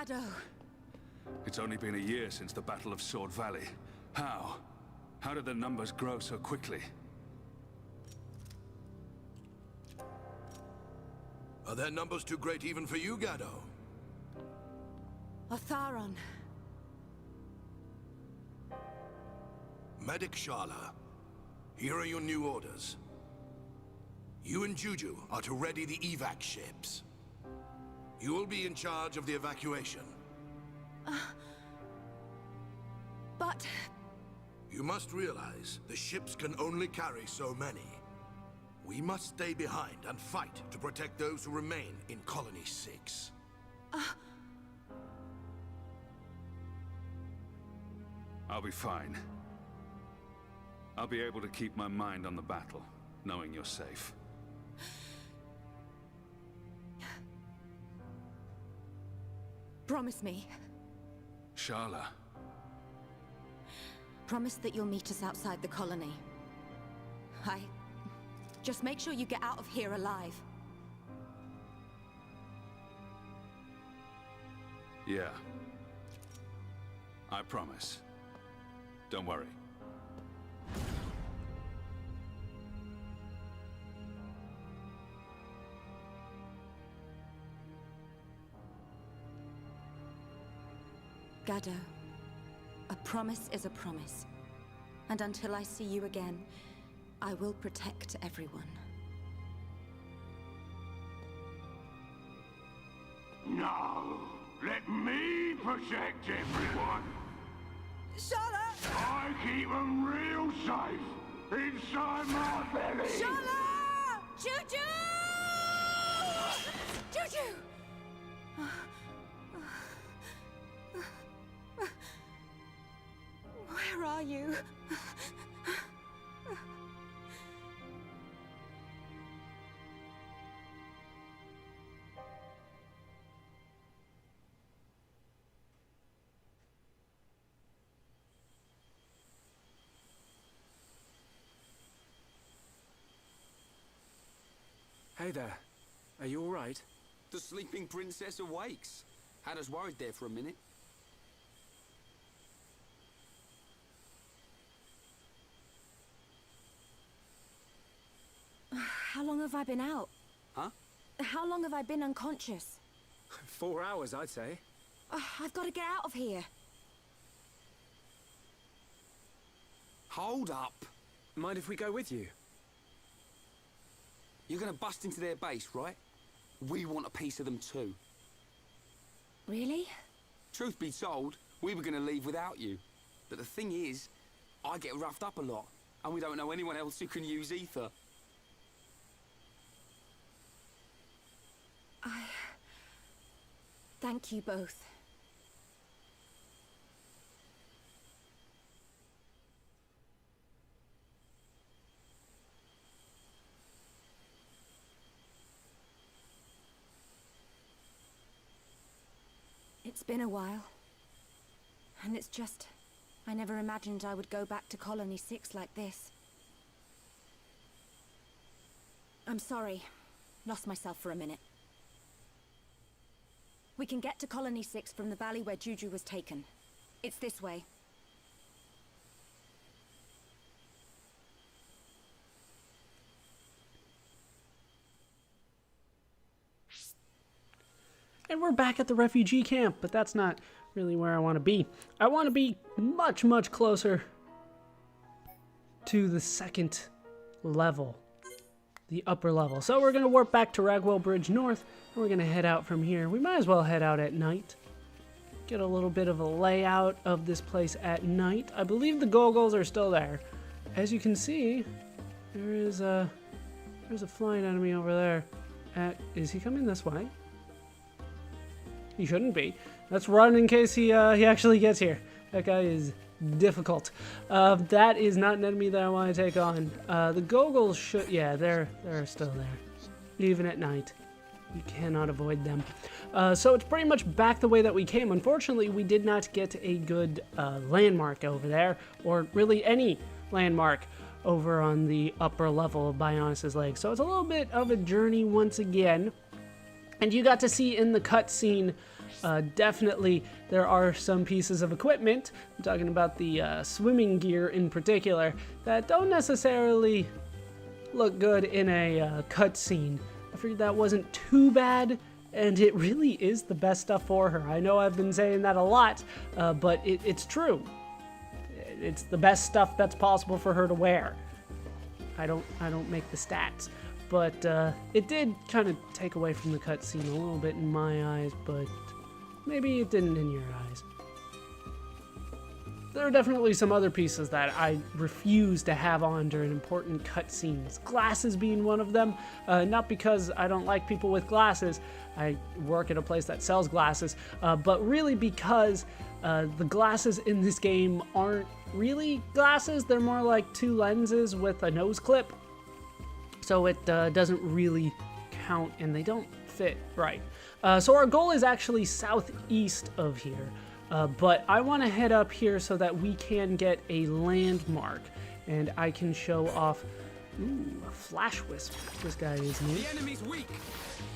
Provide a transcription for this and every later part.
Gado. It's only been a year since the Battle of Sword Valley. How? How did the numbers grow so quickly? Are their numbers too great even for you, Gado? Otharon. Medic Shala, here are your new orders. You and Juju are to ready the evac ships. You will be in charge of the evacuation. But... You must realize the ships can only carry so many. We must stay behind and fight to protect those who remain in Colony 6. I'll be fine. I'll be able to keep my mind on the battle, knowing you're safe. Promise me. Shala. Promise that you'll meet us outside the colony. Just make sure you get out of here alive. Yeah. I promise. Don't worry. Gado, a promise is a promise. And until I see you again, I will protect everyone. No, let me protect everyone. Shala! I keep them real safe inside my belly. Shala! Juju! Juju! Where are you? Hey there. Are you all right? The sleeping princess awakes. Had us worried there for a minute. How long have I been out? Huh? How long have I been unconscious? 4 hours, I'd say. I've got to get out of here. Hold up. Mind if we go with you? You're gonna bust into their base, right? We want a piece of them too. Really? Truth be told, we were gonna leave without you. But the thing is, I get roughed up a lot, and we don't know anyone else who can use ether. Thank you both. It's been a while. And it's just... I never imagined I would go back to Colony 6 like this. I'm sorry. Lost myself for a minute. We can get to Colony 6 from the valley where Juju was taken. It's this way. And we're back at the refugee camp, but that's not really where I want to be. I want to be much, much closer to the second level, the upper level. So we're going to warp back to Ragwell Bridge North, and we're going to head out from here. We might as well head out at night. Get a little bit of a layout of this place at night. I believe the Goggles are still there. As you can see, there's a flying enemy over there. Is he coming this way? He shouldn't be. Let's run in case he actually gets here. That guy is difficult. That is not an enemy that I want to take on. The Goggles should... Yeah, they're still there. Even at night. You cannot avoid them. So it's pretty much back the way that we came. Unfortunately, we did not get a good landmark over there. Or really any landmark over on the upper level of Bionis' Lake. So it's a little bit of a journey once again. And you got to see in the cutscene Definitely there are some pieces of equipment, I'm talking about the swimming gear in particular, that don't necessarily look good in a cutscene. I figured that wasn't too bad, and it really is the best stuff for her. I know I've been saying that a lot, but it's true. It's the best stuff that's possible for her to wear. I don't make the stats, but it did kind of take away from the cutscene a little bit in my eyes, but maybe it didn't in your eyes. There are definitely some other pieces that I refuse to have on during important cutscenes. Glasses being one of them. Not because I don't like people with glasses. I work at a place that sells glasses. But really because the glasses in this game aren't really glasses. They're more like two lenses with a nose clip. So it doesn't really count and they don't fit right. So our goal is actually southeast of here. But I want to head up here so that we can get a landmark and I can show off. Ooh, a flash wisp. This guy is new. The enemy's weak,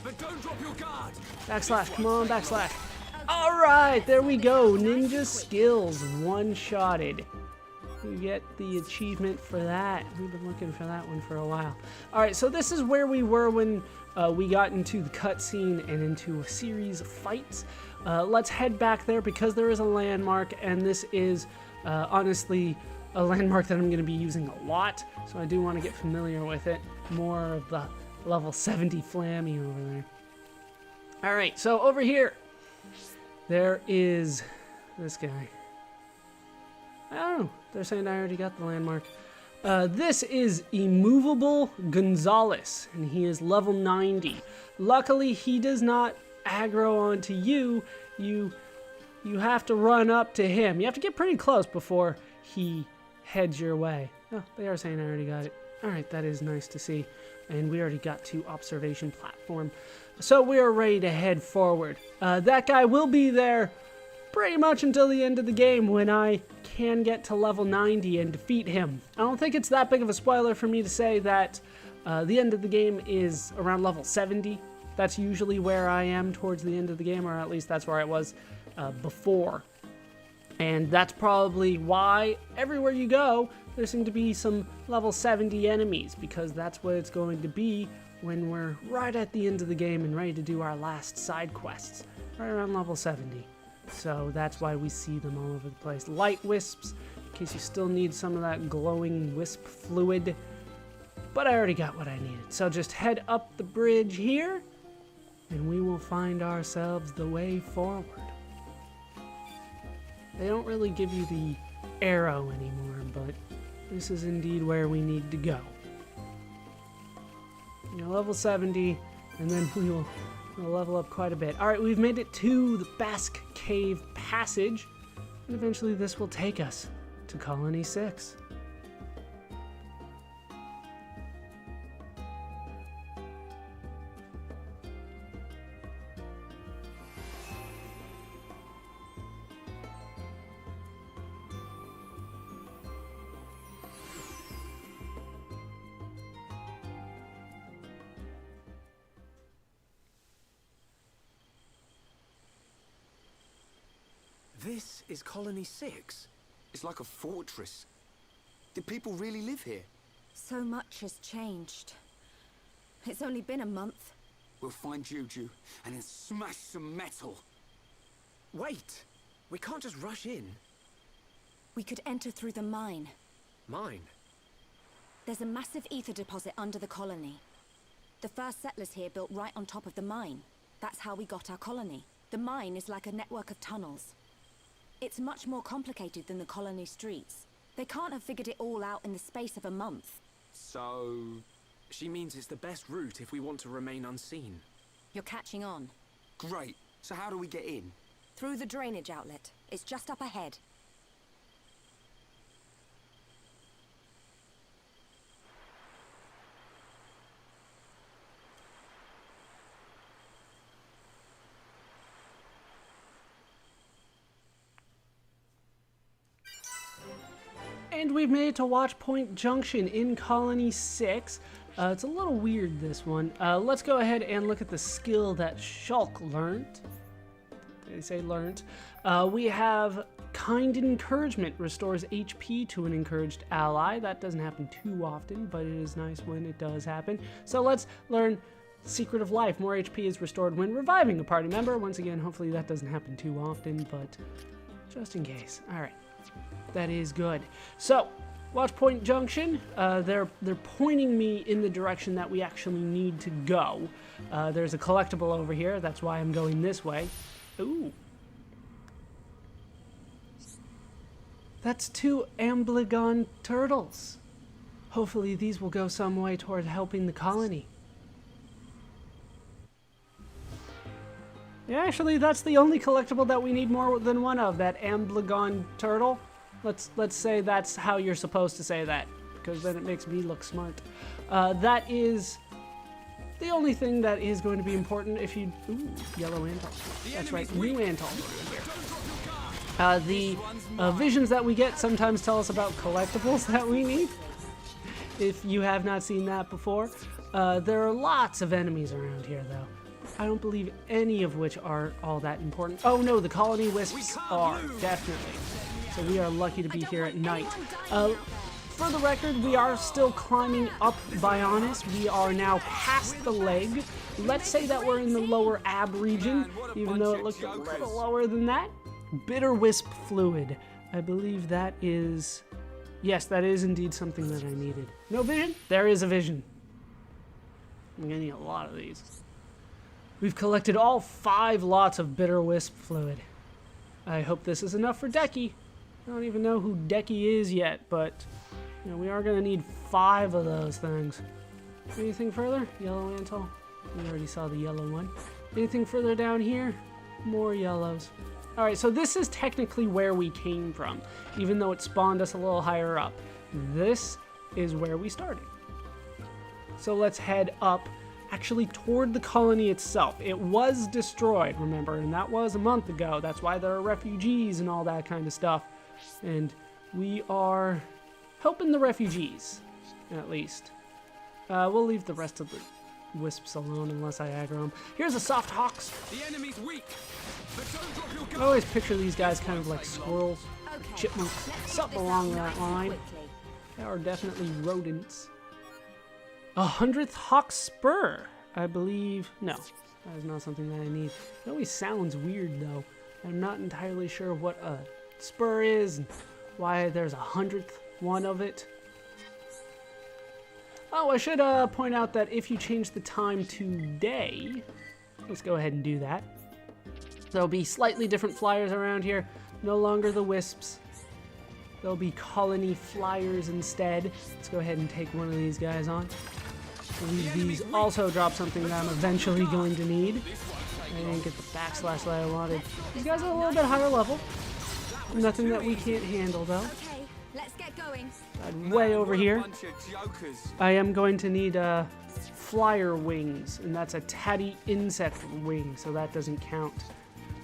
but don't drop your guard. Backslash, come on, backslash. All right, there we go. Ninja skills, one-shotted. You get the achievement for that. We've been looking for that one for a while. All right, so this is where we were when we got into the cutscene and into a series of fights. Let's head back there because there is a landmark, and this is honestly a landmark that I'm going to be using a lot, so I do want to get familiar with it. More of the level 70 Flammy over there. All right, so over here, there is this guy. I don't know. They're saying I already got the landmark. This is Immovable Gonzalez, and he is level 90. Luckily, he does not aggro onto you. You have to run up to him. You have to get pretty close before he heads your way. Oh, they are saying I already got it. All right, that is nice to see. And we already got to observation platform. So we are ready to head forward. That guy will be there pretty much until the end of the game when I can get to level 90 and defeat him. I don't think it's that big of a spoiler for me to say that the end of the game is around level 70. That's usually where I am towards the end of the game, or at least that's where I was before. And that's probably why everywhere you go, there seem to be some level 70 enemies, because that's what it's going to be when we're right at the end of the game and ready to do our last side quests, right around level 70. So that's why we see them all over the place. Light wisps, in case you still need some of that glowing wisp fluid. But I already got what I needed. So just head up the bridge here, and we will find ourselves the way forward. They don't really give you the arrow anymore, but this is indeed where we need to go. You know, level 70, and then we'll level up quite a bit. All right, we've made it to the Basque Cave Passage, and eventually this will take us to Colony 6. This is Colony 6. It's like a fortress. Did people really live here? So much has changed. It's only been a month. We'll find Juju and then smash some metal. Wait! We can't just rush in. We could enter through the mine. Mine? There's a massive ether deposit under the colony. The first settlers here built right on top of the mine. That's how we got our colony. The mine is like a network of tunnels. It's much more complicated than the colony streets. They can't have figured it all out in the space of a month. So... She means it's the best route if we want to remain unseen. You're catching on. Great. So how do we get in? Through the drainage outlet. It's just up ahead. And we've made it to Watchpoint Junction in Colony 6. It's a little weird, this one. Let's go ahead and look at the skill that Shulk learned. They say learned. We have kind encouragement, restores HP to an encouraged ally. That doesn't happen too often, but it is nice when it does happen. So let's learn Secret of Life. More HP is restored when reviving a party member. Once again, hopefully that doesn't happen too often, but just in case. All right, that is good. So Watch Point Junction, they're pointing me in the direction that we actually need to go. There's a collectible over here. That's why I'm going this way. Ooh. That's 2 Amblygon turtles. Hopefully these will go some way toward helping the colony. Yeah, actually, that's the only collectible that we need more than one of, that Amblygon turtle. Let's say that's how you're supposed to say that, because then it makes me look smart. That is the only thing that is going to be important if you... Ooh, yellow Antol. That's right, new Antol. The visions that we get sometimes tell us about collectibles that we need. If you have not seen that before. There are lots of enemies around here, though. I don't believe any of which are all that important. Oh no, the colony wisps are, definitely. So we are lucky to be here at night. For the record, we are still climbing up Bionis. We are now past the leg. Let's say that we're in the lower ab region, even though it looked a little lower than that. Bitter wisp fluid. I believe that is... Yes, that is indeed something that I needed. No vision? There is a vision. I'm gonna need a lot of these. We've collected all 5 lots of bitter wisp fluid. I hope this is enough for Decky. I don't even know who Decky is yet, but you know, we are gonna need 5 of those things. Anything further? Yellow Antol. We already saw the yellow one. Anything further down here? More yellows. Alright, so this is technically where we came from, even though it spawned us a little higher up. This is where we started. So let's head up, actually toward the colony itself. It was destroyed, remember, and that was a month ago. That's why there are refugees and all that kind of stuff. And we are helping the refugees, at least. We'll leave the rest of the wisps alone unless I aggro them. Here's a soft hawks. The enemy's weak. I always picture these guys kind of like squirrels, chipmunks, something along that line. They are definitely rodents. 100th hawk spur, I believe. No, that is not something that I need. It always sounds weird though. I'm not entirely sure what a spur is and why there's 100th one of it. Oh, I should point out that if you change the time to day, let's go ahead and do that. There'll be slightly different flyers around here. No longer the wisps. There'll be colony flyers instead. Let's go ahead and take one of these guys on. I believe these also drop something that I'm eventually going to need. I didn't get the backslash that I wanted. These guys are a little bit higher level. Nothing that we can't handle though. Okay, let's get going. Way over here. I am going to need flyer wings, and that's a tatty insect wing, so that doesn't count.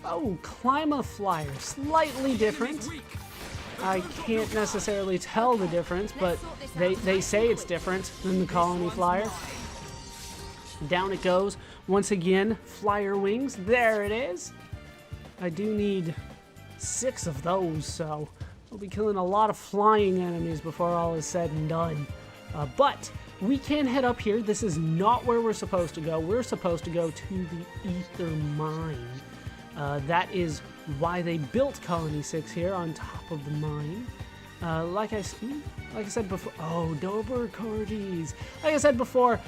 Oh, climb a flyer, slightly different. I can't necessarily tell the difference, but they say it's different than the colony flyer. Down it goes. Once again, flyer wings. There it is. I do need 6 of those, so we'll be killing a lot of flying enemies before all is said and done. But we can head up here. This is not where we're supposed to go. We're supposed to go to the Ether Mine. That is why they built Colony 6 here on top of the mine. Like I said before, oh, Dober Corgis. Like I said before,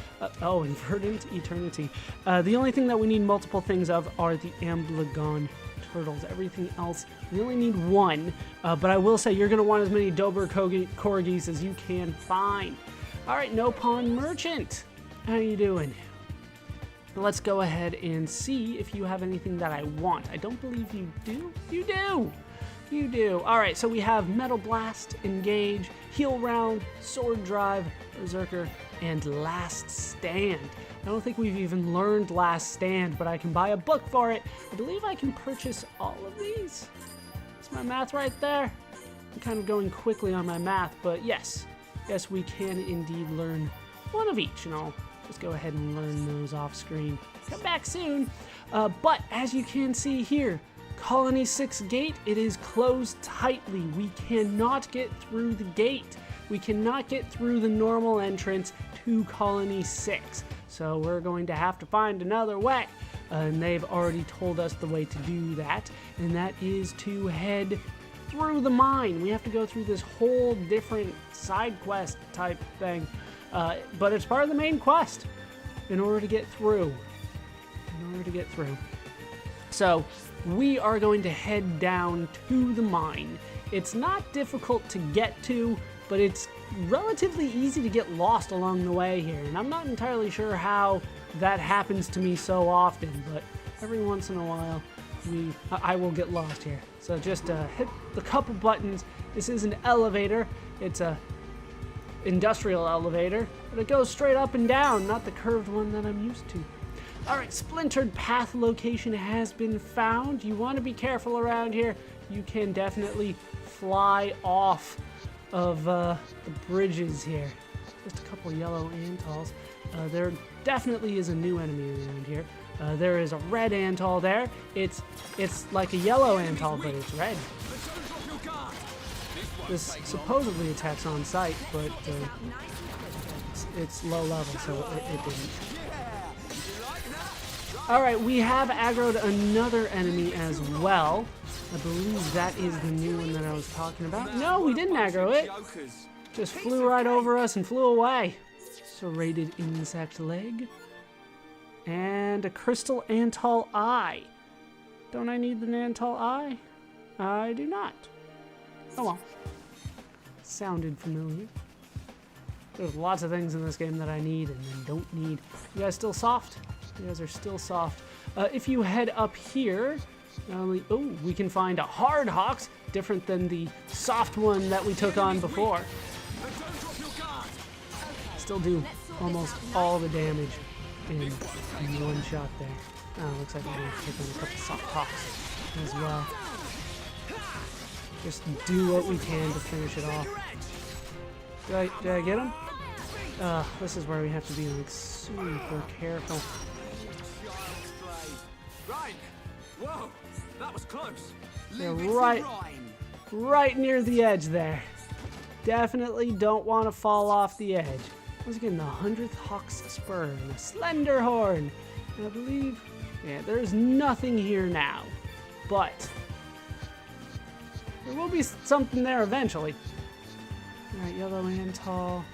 oh, Inverdant Eternity. The only thing that we need multiple things of are the Amblygon turtles. Everything else, we only need 1. But I will say you're going to want as many Dober Corgis as you can find. All right, No Pawn Merchant. How you doing? Let's go ahead and see if you have anything that I want. I don't believe you do. You do. You do. All right, so we have Metal Blast, Engage, Heal Round, Sword Drive, Berserker, and Last Stand. I don't think we've even learned Last Stand, but I can buy a book for it. I believe I can purchase all of these. Is my math right there? I'm kind of going quickly on my math, but yes. Yes, we can indeed learn one of each, and I'll just go ahead and learn those off screen. Come back soon. But as you can see here, Colony 6 gate, it is closed tightly. We cannot get through the gate. We cannot get through the normal entrance to Colony 6. So we're going to have to find another way. And they've already told us the way to do that. And that is to head through the mine. We have to go through this whole different side quest type thing. But it's part of the main quest in order to get through. So we are going to head down to the mine. It's not difficult to get to, but it's relatively easy to get lost along the way here. And I'm not entirely sure how that happens to me so often, but every once in a while I will get lost here. So just hit the couple buttons. This is an elevator. It's a industrial elevator, but it goes straight up and down, not the curved one that I'm used to. Alright, splintered path location has been found. You want to be careful around here. You can definitely fly off of the bridges here. Just a couple yellow Antols. There definitely is a new enemy around here. There is a red Antol there. It's like a yellow Antol, but it's red. This supposedly attacks on sight, but it's low level, so it didn't. Alright, we have aggroed another enemy as well. I believe that is the new one that I was talking about. No, we didn't aggro it. Just flew right over us and flew away. Serrated insect leg. And a crystal Antol eye. Don't I need the Antol eye? I do not. Oh well. Sounded familiar. There's lots of things in this game that I need and then don't need. You guys still soft? You guys are still soft. If you head up here, we can find a hard Hawks, different than the soft one that we took on before. Still do almost all the damage in one shot there. Oh, looks like we're going to take on a couple soft Hawks as well. Just do what we can to finish it off. Did I get him? This is where we have to be like super careful. Whoa, that was close. Yeah, right near the edge there. Definitely don't want to fall off the edge. Once again, the 100th Hawk's Spur and a Slender Horn. And I believe, yeah, there's nothing here now, but there will be something there eventually. All right, yellow Antol,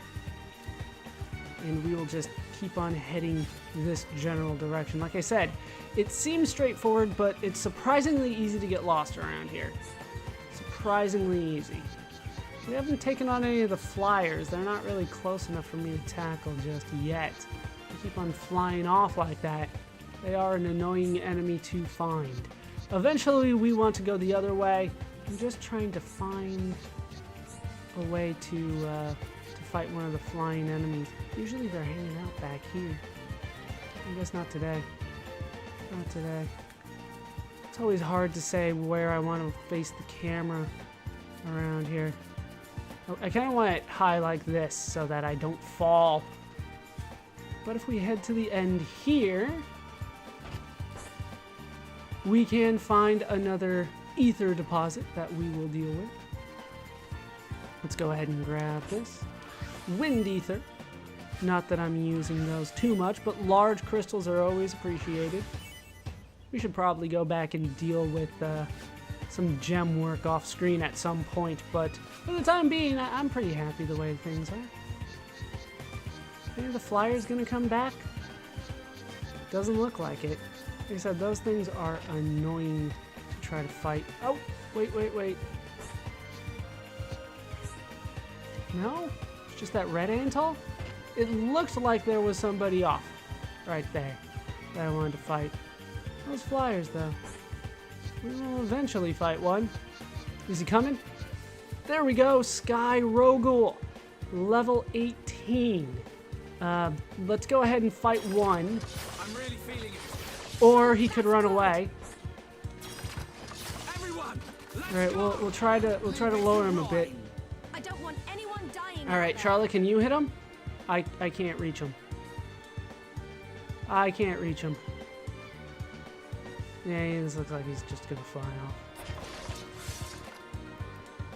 and we will just keep on heading this general direction. Like I said, it seems straightforward, but it's surprisingly easy to get lost around here. Surprisingly easy. We haven't taken on any of the flyers. They're not really close enough for me to tackle just yet. They keep on flying off like that. They are an annoying enemy to find. Eventually, we want to go the other way. I'm just trying to find a way to fight one of the flying enemies. Usually they're hanging out back here. I guess not today. Not today. It's always hard to say where I want to face the camera around here. I kind of want it high like this so that I don't fall. But if we head to the end here, we can find another ether deposit that we will deal with. Let's go ahead and grab this. Wind ether. Not that I'm using those too much, but large crystals are always appreciated. We should probably go back and deal with some gem work off screen at some point, but for the time being, I'm pretty happy the way things are. Maybe the flyer's gonna come back? Doesn't look like it. Like I said, those things are annoying to try to fight. Oh, wait. No? It's just that red Antol? It looked like there was somebody off right there that I wanted to fight. Those flyers, though. We will eventually fight one. Is he coming? There we go, Sky Rogul, level 18. Let's go ahead and fight one. I'm really feeling it. Or he could run away. Everyone, all right, we'll try to lower him a bit. I don't want anyone dying. All right, Charlotte, can you hit him? I can't reach him. I can't reach him. Yeah, this looks like he's just gonna fly off.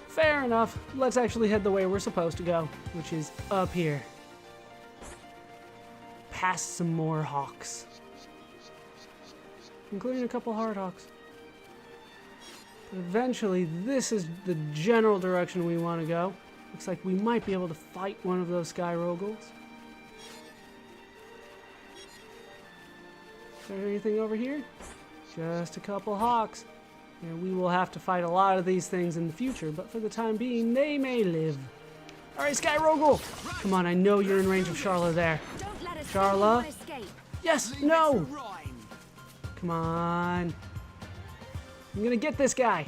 Fair enough. Let's actually head the way we're supposed to go, which is up here. Past some more hawks. Including a couple hard hawks. But eventually, this is the general direction we want to go. Looks like we might be able to fight one of those sky rogals. Is there anything over here? Just a couple hawks. And we will have to fight a lot of these things in the future, but for the time being, they may live. Alright, Sky Rogal! Come on, I know you're in range of Charla there. Don't let us Charla? escape. Yes! No! Come on. I'm gonna get this guy.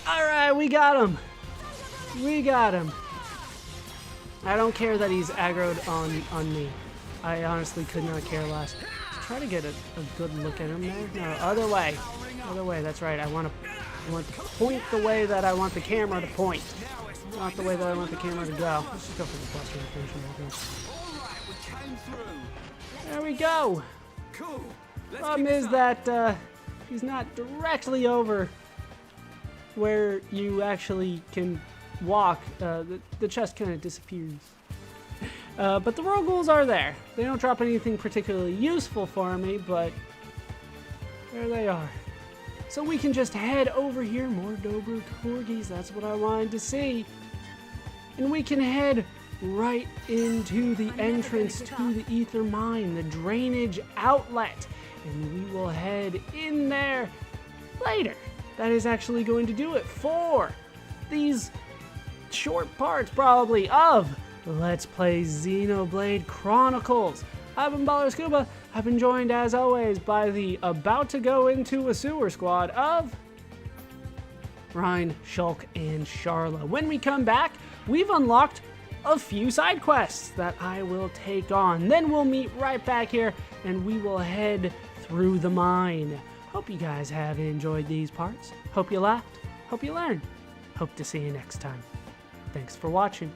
Alright, we got him. We got him. I don't care that he's aggroed on me. I honestly could not care less. Let's try to get a good look at him there. No, other way. Other way, that's right. I want to point the way that I want the camera to point. Not the way that I want the camera to go. Let's just go for the cluster location. There we go. Problem is that he's not directly over where you actually can walk. The chest kind of disappears. But the Rogals are there. They don't drop anything particularly useful for me, but there they are. So we can just head over here. More Dober Corgis, that's what I wanted to see. And we can head right into the entrance to the Ether Mine, the drainage outlet. And we will head in there later. That is actually going to do it for these short parts, probably, of Let's Play Xenoblade Chronicles. I've been Baller Scuba. I've been joined, as always, by the about to go into a sewer squad of Rhine, Shulk, and Charla. When we come back, we've unlocked a few side quests that I will take on. Then we'll meet right back here, and we will head through the mine. Hope you guys have enjoyed these parts. Hope you laughed. Hope you learned. Hope to see you next time. Thanks for watching.